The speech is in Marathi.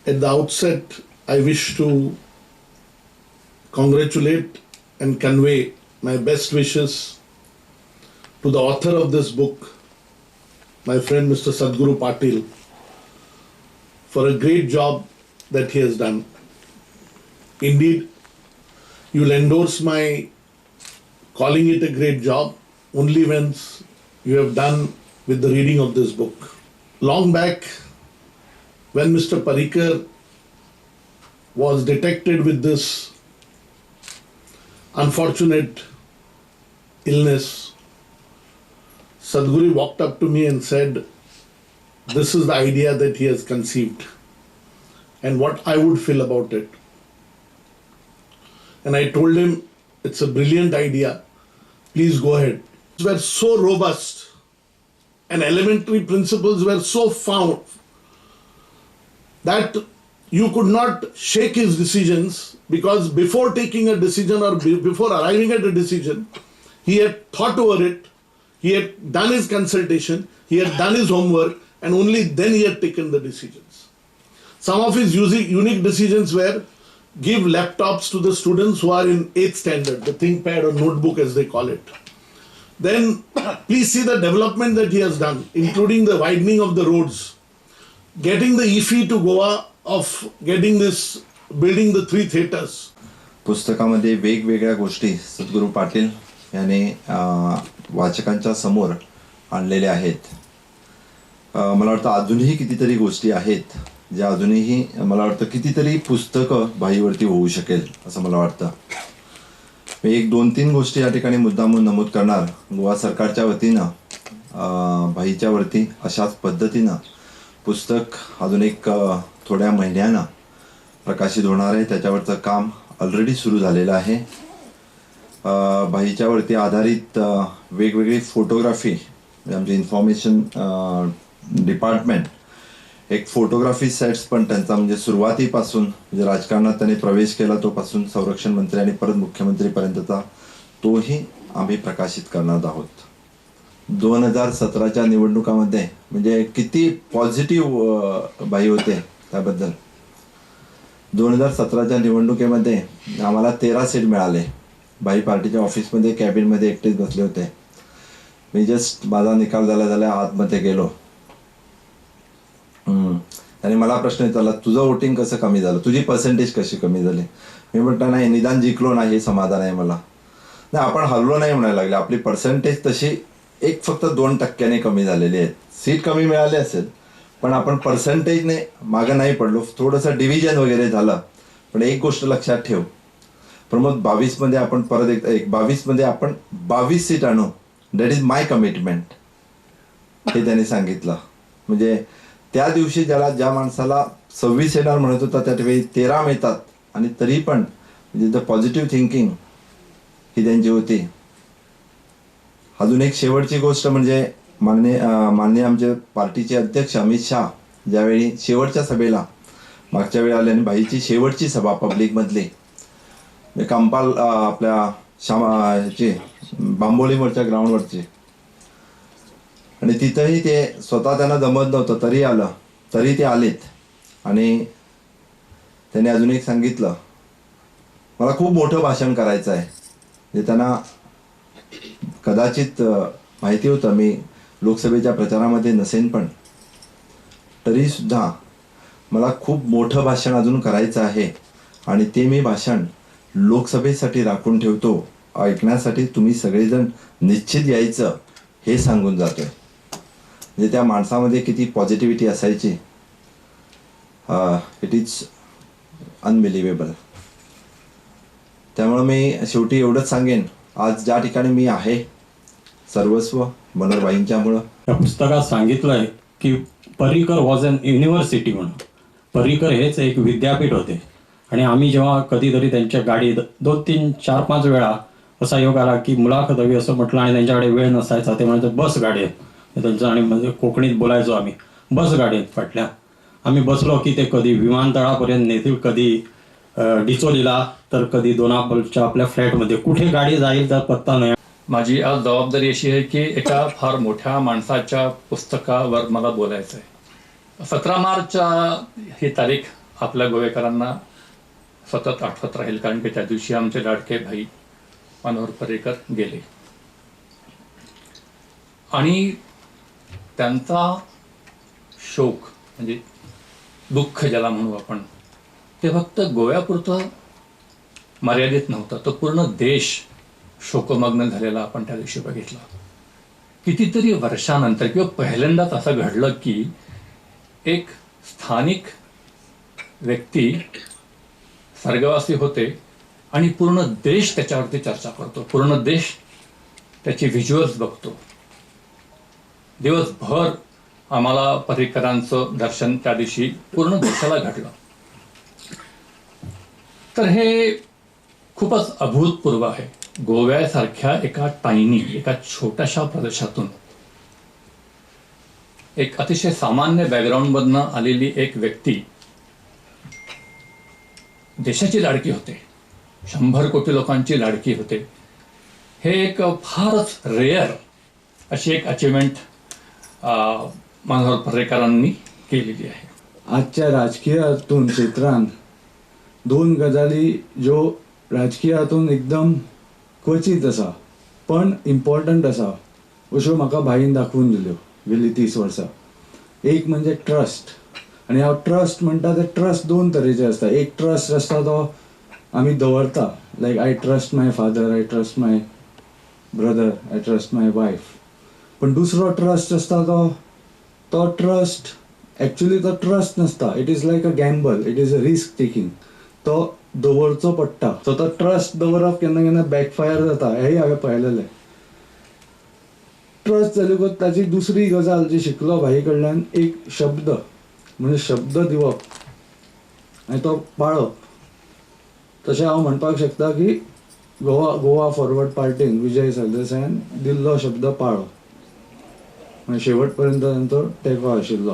At the outset, I wish to congratulate and convey my best wishes to the author of this book, my friend Mr. Sadhguru Patil, for a great job that he has done. Indeed, you'll endorse my calling it a great job only once you have done with the reading of this book. Long back, when Mr. Parrikar was detected with this unfortunate illness, Sadhguru walked up to me and said, this is the idea that he has conceived and what I would feel about it. And I told him, it's a brilliant idea, please go ahead. They were so robust and elementary principles were so found that you could not shake his decisions, because before taking a decision or before arriving at a decision, he had thought over it, he had done his consultation, he had done his homework, and only then he had taken the decisions. Some of his unique decisions were give laptops to the students who are in 8th standard, the ThinkPad or notebook as they call it. Then please see the development that he has done, including the widening of the roads, getting the IFFI to Goa, of getting this, building the 3 theaters. पुस्तकामध्ये वेगवेगळ्या गोष्टी सद्गुरू पाटील यांनी वाचकांच्या समोर आणलेल्या आहेत. मला वाटतं अजूनही कितीतरी गोष्टी आहेत ज्या अजूनही मला वाटतं कितीतरी पुस्तकं भाईवरती होऊ शकेल असं मला वाटतं. मी 1-2-3 गोष्टी या ठिकाणी मुद्दामून नमूद करणार. गोवा सरकारच्या वतीनं भाईच्या वरती अशाच पद्धतीनं पुस्तक अजून एक थोड्या महिन्यानं प्रकाशित होणार आहे. त्याच्यावरचं काम ऑलरेडी सुरू झालेलं आहे. भाईच्यावरती आधारित वेगवेगळी फोटोग्राफी, आमचे इन्फॉर्मेशन डिपार्टमेंट एक फोटोग्राफी सेट्स पण त्यांचा म्हणजे सुरुवातीपासून म्हणजे राजकारणात त्यांनी प्रवेश केला तोपासून संरक्षण मंत्री आणि परत मुख्यमंत्रीपर्यंतचा तोही आम्ही प्रकाशित करणार आहोत. 2017च्या निवडणुकामध्ये म्हणजे किती पॉझिटिव्ह भाई होते त्याबद्दल. 2017च्या निवडणुकीमध्ये आम्हाला 13 सीट मिळाले. भाई पार्टीच्या ऑफिसमध्ये कॅबिनमध्ये एकटेच बसले होते. मी जस्ट माझा निकाल झाल्या आतमध्ये गेलो आणि मला प्रश्न विचारला, तुझं वोटिंग कसं कमी झालं, तुझी पर्सेंटेज कशी कमी झाली. मी म्हटलं नाही, निदान जिंकलो नाही हे समाधान आहे मला. नाही, आपण हरलो नाही म्हणायला लागले. आपली पर्सेंटेज तशी फक्त 2% कमी झालेली आहेत. सीट कमी मिळाली असेल पण आपण पर्सेंटेजने मागं नाही पडलो. थोडंसं डिव्हिजन वगैरे झालं. पण एक गोष्ट लक्षात ठेव प्रमोद, 22मध्ये आपण परत 22मध्ये आपण 22 सीट आणू. दॅट इज माय कमिटमेंट हे त्यांनी सांगितलं. म्हणजे त्या दिवशी ज्या माणसाला 26 येणार म्हणत होता त्यावेळी 13 मिळतात आणि तरी पण म्हणजे द पॉझिटिव्ह थिंकिंग ही त्यांची होती. अजून एक शेवटची गोष्ट म्हणजे माननीय आमचे पार्टीचे अध्यक्ष अमित शाह ज्यावेळी शेवटच्या सभेला मागच्या वेळी आले आणि भाईची शेवटची सभा पब्लिकमधली कंपाल आपल्या ह्याची बांबोलीवरच्या ग्राउंडवरची, आणि तिथंही ते स्वतः त्यांना जमत नव्हतं तरी ते आलेत. आणि त्यांनी अजून एक सांगितलं, मला खूप मोठं भाषण करायचं आहे. जे त्यांना कदाचित माहिती होतं मी लोकसभेच्या प्रचारामध्ये नसेन, पण तरीसुद्धा मला खूप मोठं भाषण अजून करायचं आहे आणि ते मी भाषण लोकसभेसाठी राखून ठेवतो. ऐकण्यासाठी तुम्ही सगळेजण निश्चित यायचं हे सांगून जातोय. म्हणजे त्या माणसामध्ये किती पॉझिटिव्हिटी असायची. It is unbelievable. त्यामुळे मी शेवटी एवढंच सांगेन, आज ज्या ठिकाणी मी आहे सर्वस्व मनोहरभाईंच्यामुळं. या पुस्तकात सांगितलं आहे की पर्रिकर वॉज अन युनिव्हर्सिटी म्हणून. पर्रिकर हेच एक विद्यापीठ होते. आणि आम्ही जेव्हा कधीतरी त्यांच्या गाडीत 2-3-4-5 वेळा असा योग आला की मुलाखत हवी असं म्हटलं आणि त्यांच्याकडे वेळ नसायचा, ते म्हणायचं बस गाडी आहेत त्यांचं. आणि म्हणजे कोकणीत बोलायचो आम्ही, बस गाडी आहेत फाटल्या. आम्ही बसलो की ते कधी विमानतळापर्यंत नेतील, कधी डिचोलीला, तर कधी दोनापलच्या आपल्या फ्लॅटमध्ये. कुठे गाडी जाईल तर पत्ता नाही. माझी आज जबाबदारी अशी आहे की एका फार मोठ्या माणसाच्या पुस्तकावर मला बोलायचं आहे. 17 मार्च ही तारीख आपल्या गोवेकरांना सतत आठवत राहील, कारण की त्या दिवशी आमचे लाडके भाई मनोहर पर्रीकर गेले आणि त्यांचा शोक म्हणजे दुःख ज्याला म्हणू आपण, ते फक्त गोव्यापुरतं मर्यादित नव्हतं, तो पूर्ण देश शोकमग्न झालेला आपण त्या दिवशी बघितला. कितीतरी वर्षानंतर किंवा पहिल्यांदाच असं घडलं की एक स्थानिक व्यक्ती स्वर्गवासी होते आणि पूर्ण देश त्याच्यावरती चर्चा करतो, पूर्ण देश त्याची व्हिज्युअल्स बघतो. दिवसभर आम्हाला पर्रीकरांचं दर्शन त्या दिवशी पूर्ण देशाला घडलं. तर हे खूपच अभूतपूर्व आहे. गोव्यासारख्या एका एका छोट्याशा प्रदेशातून एक अतिशय सामान्य बॅकग्राऊंडमधनं आलेली एक व्यक्ती देशाची लाडकी होते, 100 कोटी लोकांची लाडकी होते. हे एक फारच रेअर अशी एक अचिव्हमेंट मनोहर पर्रीकरांनी केलेली आहे. आजच्या राजकीय हातून क्षेत्रांत 2 गजाली ज्यो राजकीय हातून एकदम क्वचित आसा पण इम्पॉर्टंट आसा अश्यो म्हाका भाईन दाखवून दिल्यो गेली 30 वर्सां. एक म्हणजे ट्रस्ट, आनी हांव ट्रस्ट म्हणटा ते ट्रस्ट 2 तरेचे आसता. एक ट्रस्ट आसता तो आमी दवरता, like I trust my father, I trust my brother, I trust my wife. पण दुसरो ट्रस्ट आसता तो ट्रस्ट एक्चुअली तो ट्रस्ट नसता, it is like a gamble, it is a risk taking. तो दवरचो पडटा. सो तो ट्रस्ट दवरप केन्ना केन्ना बॅकफायर जाता, हेंय हांवें पळयलेलें. ट्रस्ट जातकच ताची दुसरी गजाल जी शिकलो भाई कडल्यान, एक शब्द म्हणजे शब्द दिवप आनी तो पाळप. तशें हांव म्हणपाक शकता की गोवा फॉरवर्ड पार्टीन विजय सरदेसायान दिल्लो शब्द पाळ्ळो, शेवट पर्यंत तांचो तेंको आशिल्लो.